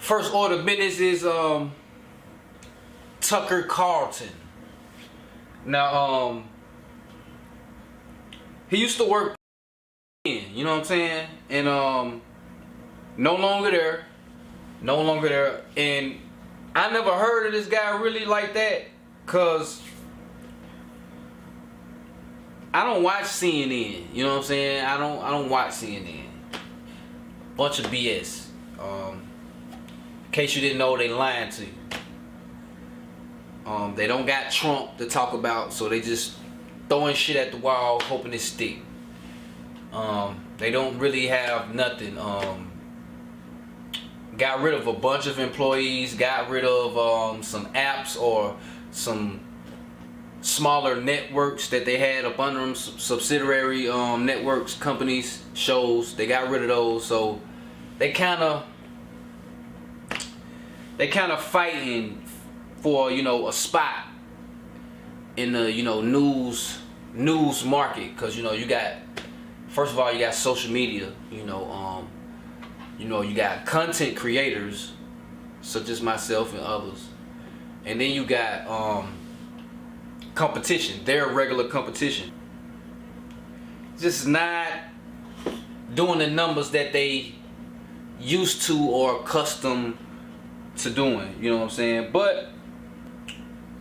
First order of business is Tucker Carlson. Now he used to work you know what I'm saying, and no longer there, and I never heard of this guy really like that, cause I don't watch CNN. You know what I'm saying? I don't watch CNN. Bunch of BS. In case you didn't know, they lying to you. They don't got Trump to talk about, so they just throwing shit at the wall, hoping it stick. They don't really have nothing. Got rid of a bunch of employees. Got rid of some apps or some smaller networks that they had up under them, subsidiary networks, companies, shows. They got rid of those, so they kind of fighting for, you know, a spot in the, you know, news market, because, you know, you got, first of all, you got social media, you know, you got content creators such as myself and others, and then you got competition, their regular competition, just not doing the numbers that they used to or accustomed to doing, you know what I'm saying? But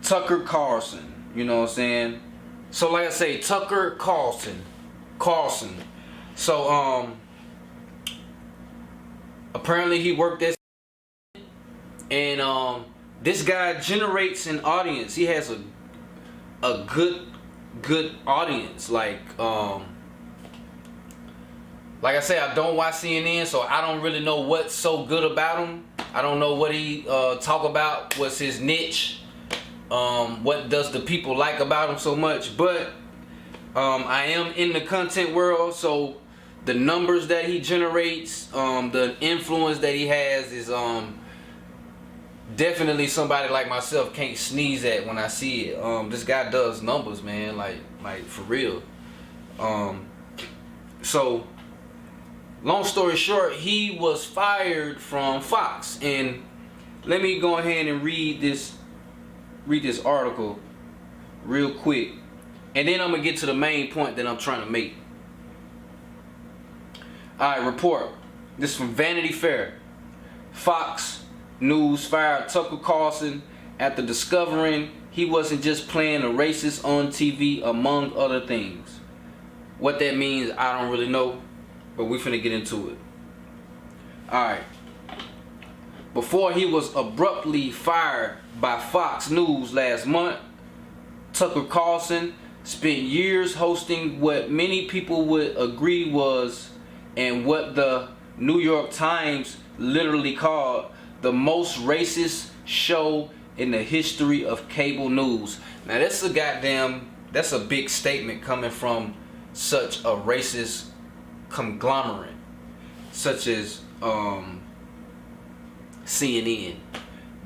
Tucker Carlson, you know what I'm saying? So like I say, Tucker Carlson. So apparently he worked at, and this guy generates an audience. He has a good audience. Like I say, I don't watch CNN, so I don't really know what's so good about him. I don't know what he talk about, what's his niche, what does the people like about him so much. But I am in the content world, so the numbers that he generates, the influence that he has is definitely somebody like myself can't sneeze at when I see it. This guy does numbers, man, like for real. So long story short, he was fired from Fox, and let me go ahead and read this article real quick, and then I'm gonna get to the main point that I'm trying to make. Alright, report. This is from Vanity Fair. Fox News fired Tucker Carlson after discovering he wasn't just playing a racist on TV, among other things. What that means, I don't really know, but we finna get into it. Alright. Before he was abruptly fired by Fox News last month, Tucker Carlson spent years hosting what many people would agree was, and what the New York Times literally called, the most racist show in the history of cable news. Now that's a big statement coming from such a racist conglomerate such as CNN.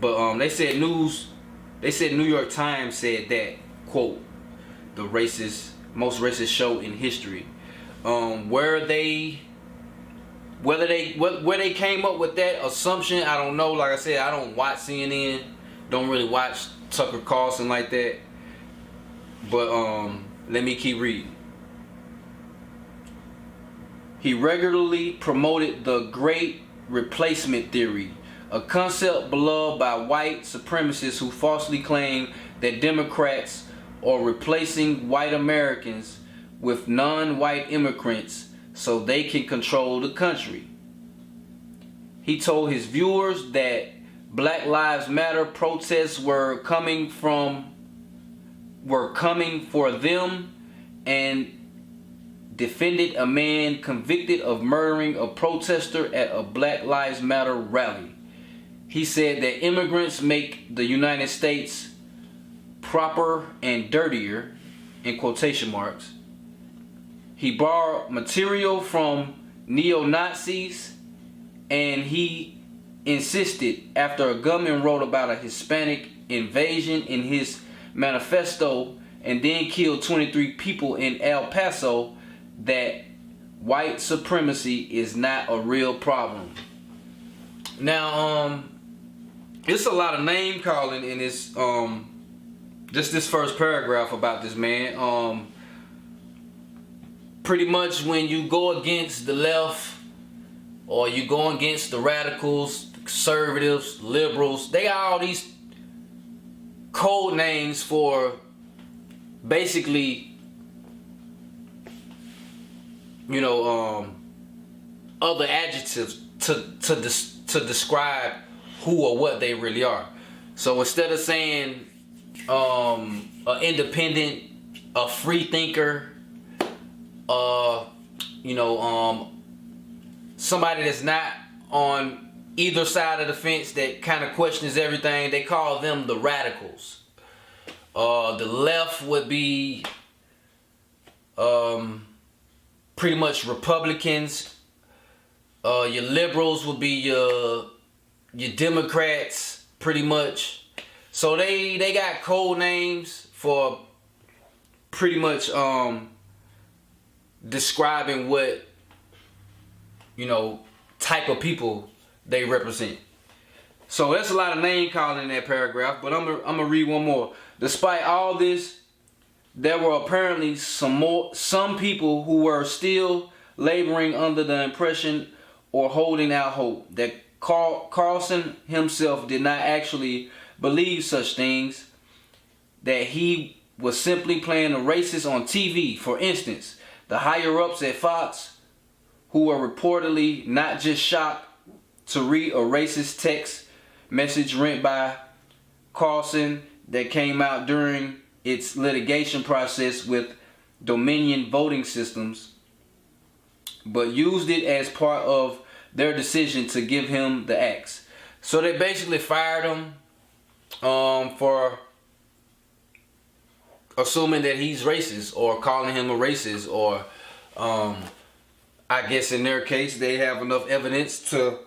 But they said New York Times said that, quote, the most racist show in history. Where they came up with that assumption, I don't know. Like I said, I don't watch CNN, don't really watch Tucker Carlson like that. But let me keep reading. He regularly promoted the Great Replacement theory, a concept beloved by white supremacists who falsely claim that Democrats are replacing white Americans with non-white immigrants so they can control the country. He told his viewers that Black Lives Matter protests were coming for them, and defended a man convicted of murdering a protester at a Black Lives Matter rally. He said that immigrants make the United States proper and dirtier, in quotation marks. He borrowed material from neo-Nazis, and he insisted, after a gunman wrote about a Hispanic invasion in his manifesto and then killed 23 people in El Paso, that white supremacy is not a real problem. Now, it's a lot of name calling in this, just this first paragraph about this man. Pretty much when you go against the left, or you go against the radicals, the conservatives, liberals, they got all these code names for basically, you know, other adjectives to describe who or what they really are. So instead of saying an independent, a free thinker, you know, somebody that's not on either side of the fence, that kind of questions everything, they call them the radicals. The left would be pretty much Republicans. Your liberals would be your Democrats, pretty much. So they got code names for pretty much describing what, you know, type of people they represent. So that's a lot of name calling in that paragraph, but I'm gonna read one more. Despite all this, there were apparently some people who were still laboring under the impression or holding out hope that Carlson himself did not actually believe such things, that he was simply playing a racist on TV. For instance, the higher-ups at Fox, who were reportedly not just shocked to read a racist text message written by Carlson that came out during its litigation process with Dominion Voting Systems, but used it as part of their decision to give him the axe. So they basically fired him for assuming that he's racist, or calling him a racist, or I guess in their case they have enough evidence to,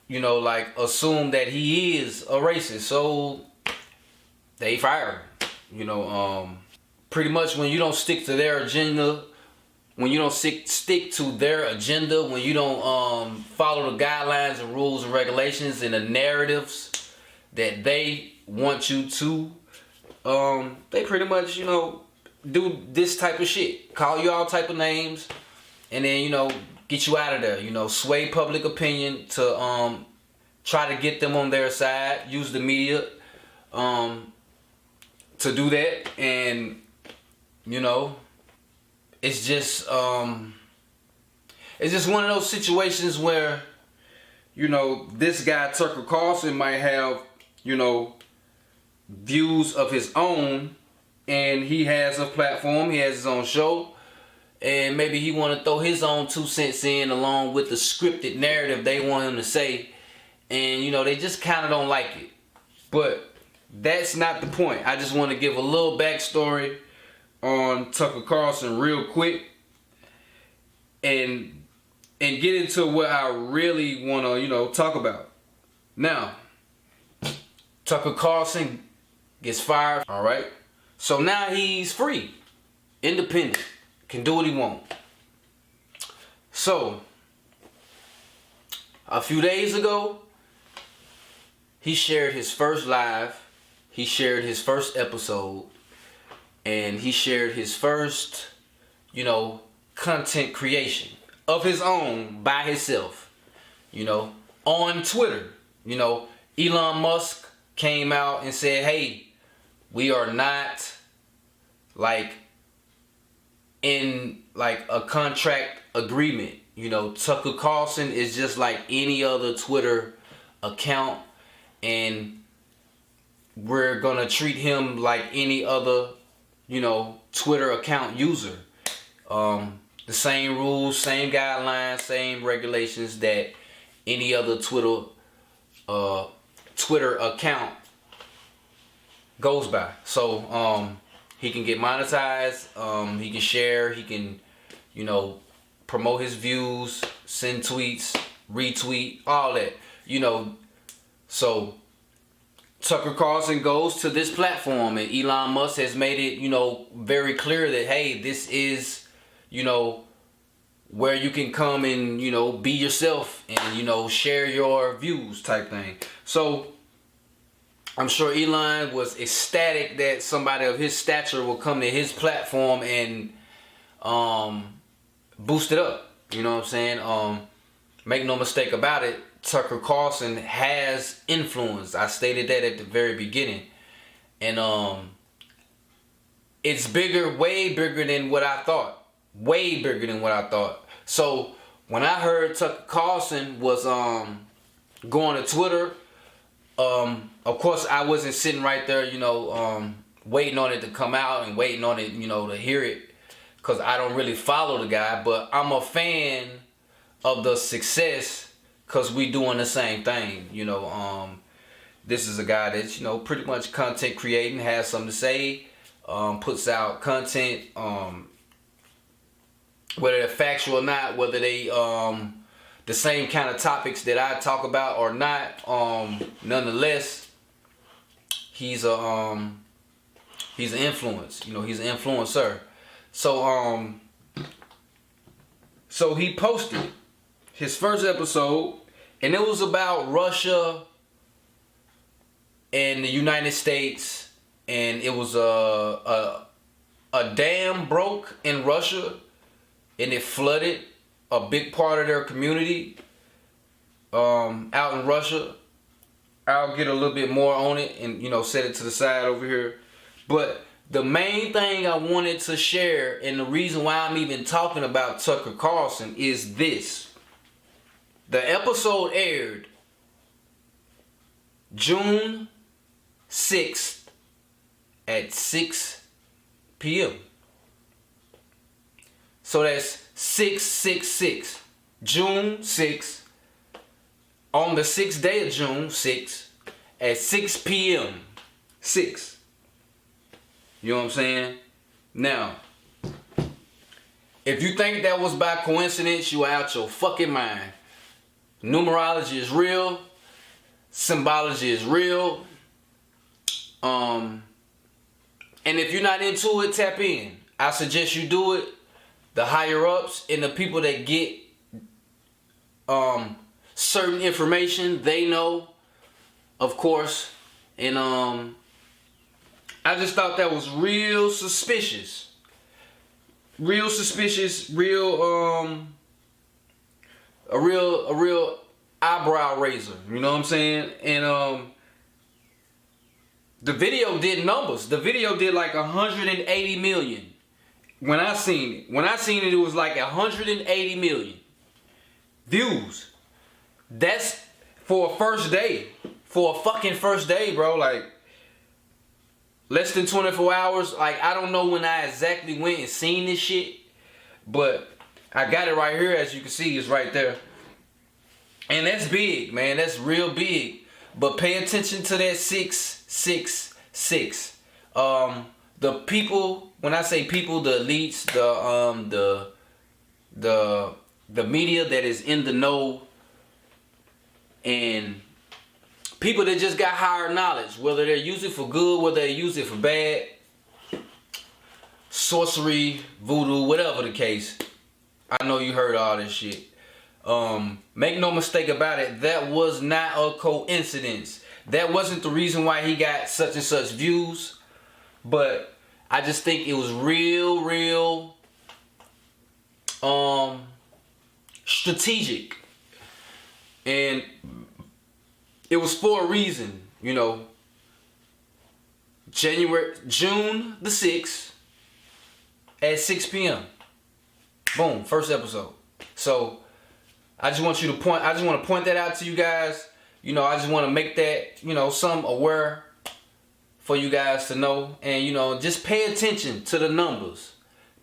you know, like assume that he is a racist. So they fired him. You know, pretty much when you don't stick to their agenda, when you don't stick to their agenda, when you don't follow the guidelines and rules and regulations and the narratives that they want you to, they pretty much, you know, do this type of shit. Call you all type of names, and then, you know, get you out of there. You know, sway public opinion to try to get them on their side. Use the media to do that. And, you know, it's just one of those situations where, you know, this guy Tucker Carlson might have, you know, views of his own, and he has a platform, he has his own show, and maybe he want to throw his own 2 cents in along with the scripted narrative they want him to say, and, you know, they just kind of don't like it. But that's not the point. I just want to give a little backstory on Tucker Carlson real quick, and get into what I really want to, you know, talk about. Now, Tucker Carlson gets fired, all right? So now he's free, independent, can do what he wants. So, a few days ago, he shared his first live, he shared his first episode, and he shared his first, you know, content creation of his own by himself, you know, on Twitter. You know, Elon Musk came out and said, hey, we are not like in like a contract agreement. You know, Tucker Carlson is just like any other Twitter account, and we're gonna treat him like any other, you know, Twitter account user. The same rules, same guidelines, same regulations that any other Twitter account goes by. So he can get monetized, he can share, he can, you know, promote his views, send tweets, retweet, all that, you know. So Tucker Carlson goes to this platform, and Elon Musk has made it, you know, very clear that, hey, this is, you know, where you can come and, you know, be yourself and, you know, share your views type thing. So I'm sure Elon was ecstatic that somebody of his stature will come to his platform and boost it up. You know what I'm saying? Make no mistake about it, Tucker Carlson has influence. I stated that at the very beginning. And it's bigger, way bigger than what I thought. Way bigger than what I thought. So when I heard Tucker Carlson was going to Twitter, of course I wasn't sitting right there, you know, waiting on it to come out and waiting on it, you know, to hear it, because I don't really follow the guy, but I'm a fan of the success because we doing the same thing, you know. This is a guy that's, you know, pretty much content creating, has something to say, puts out content, whether they're factual or not, whether they the same kind of topics that I talk about or not, nonetheless, he's an influence, you know, he's an influencer. So so he posted his first episode, and it was about Russia and the United States, and it was a dam broke in Russia, and it flooded a big part of their community out in Russia. I'll get a little bit more on it and, you know, set it to the side over here. But the main thing I wanted to share, and the reason why I'm even talking about Tucker Carlson, is this. The episode aired June 6th at 6 p.m. So that's 666. June 6th. On the 6th day of June 6th at 6 p.m. 6. You know what I'm saying? Now, if you think that was by coincidence, you are out your fucking mind. Numerology is real. Symbology is real. And if you're not into it, tap in. I suggest you do it. The higher ups and the people that get certain information, they know, of course. And I just thought that was real suspicious. Real suspicious, a real eyebrow raiser, you know what I'm saying? And the video did numbers. The video did like 180 million. When I seen it, it was like 180 million views. That's for a first day. For a fucking first day, bro. Like, less than 24 hours. Like, I don't know when I exactly went and seen this shit, but I got it right here. As you can see, it's right there. And that's big, man. That's real big. But pay attention to that 666. The people, when I say people, the elites, the media that is in the know, and people that just got higher knowledge, whether they're using it for good, whether they use it for bad, sorcery, voodoo, whatever the case. I know you heard all this shit. Make no mistake about it, that was not a coincidence. That wasn't the reason why he got such and such views. But I just think it was real strategic. And it was for a reason, you know. June the 6th at 6 p.m. Boom, first episode. So I just want to point that out to you guys. You know, I just want to make that, you know, some aware for you guys to know. And, you know, just pay attention to the numbers.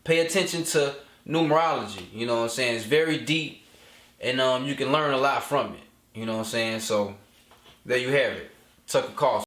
Pay attention to numerology. You know what I'm saying? It's very deep. And you can learn a lot from it. You know what I'm saying? So there you have it. Tucker Carlson.